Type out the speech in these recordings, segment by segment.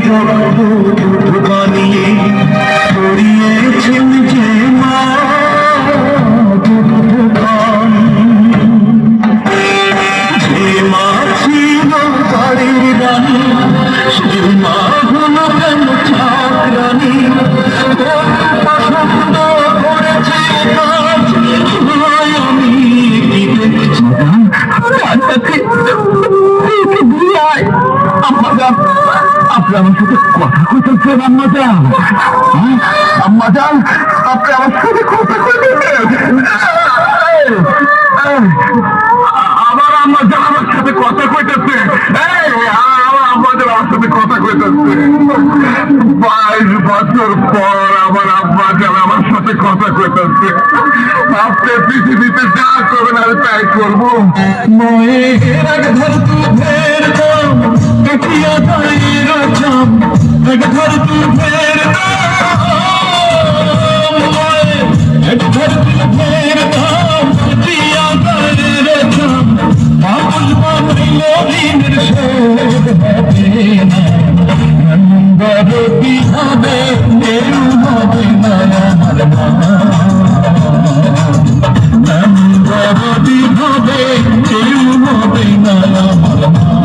রক্ত বানিয়ে ছড়িয়েছেন যে মা দুর্গান, যে মা ছিল বাড়ির রানী, সে মা হলো কেন ঠাকরানী, পছন্দ করেছে কাজ আমি কি দেখছি আপনি আমার সাথে কথা কইতেছেন আম্মাজান? আম্মাজান, আপনি আমার সাথে কথা কইতেছেন? আমার আম্মাজান আমার সাথে কথা কইতেছে, আমার আম্মাজান আমার সাথে কথা কইতেছে। 22 বছর পর আমার আম্মাজান আমার সাথে কথা কইতেছে। আপনি পৃথিবীতে যা করবেন আমি তাই করবো। ময়ের এক ধর তুফের দাম দেখিয়া যায় রাজাম, এক ধর তুফের দাম, এক ধর তুফের দাম দেখিয়া যায় রাজাম, বাবুল বানাইল ঋণের শোধ হবে না, নন্দরতি হবে কেউ হবে না আমার মা, নন্দরতি হবে কেউ হবে না আমার মা।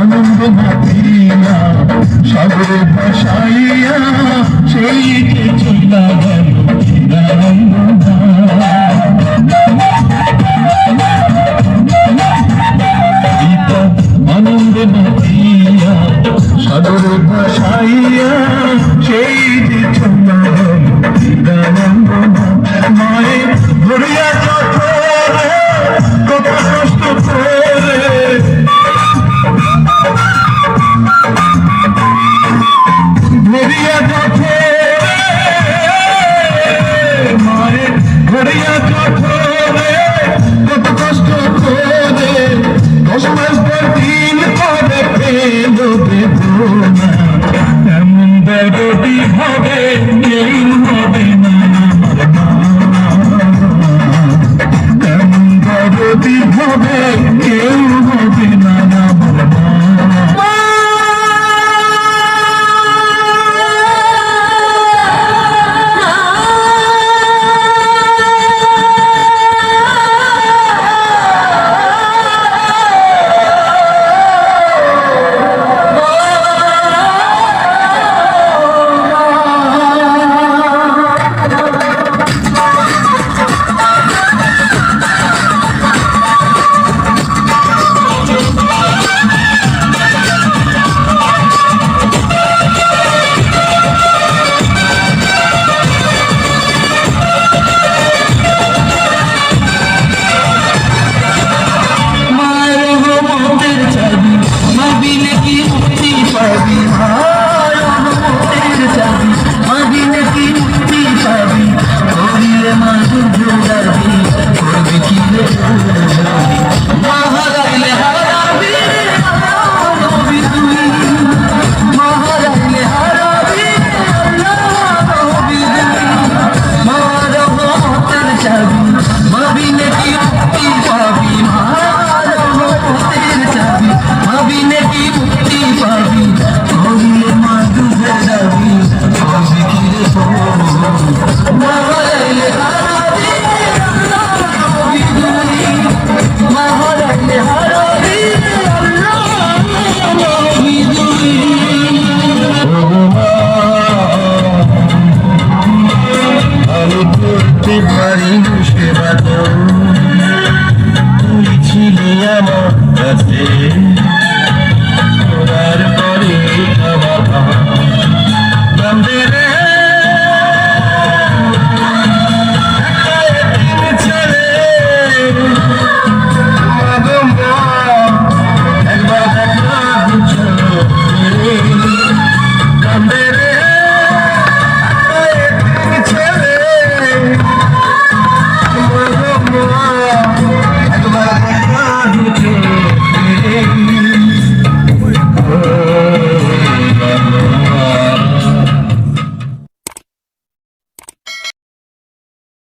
আনন্দ মাতিয়া সাগরে ভাসাইয়া সেই যে চলা গেল আনন্দ মাতিয়া সাগরে ভাসাইয়া সেই যে চলা গেল মায়ের ধরিয়া কত কষ্ট করে ধরিয়া চোখে কত কষ্ট করে 10 মাস পর দিন পরে পেলো বেদনা, এমন বেদতি হবে কেউ হবে না আমার মা, এমন বেদতি হবে কেউ হবে না আমার মা। সেবা তুই ছিলি আমার কাছে।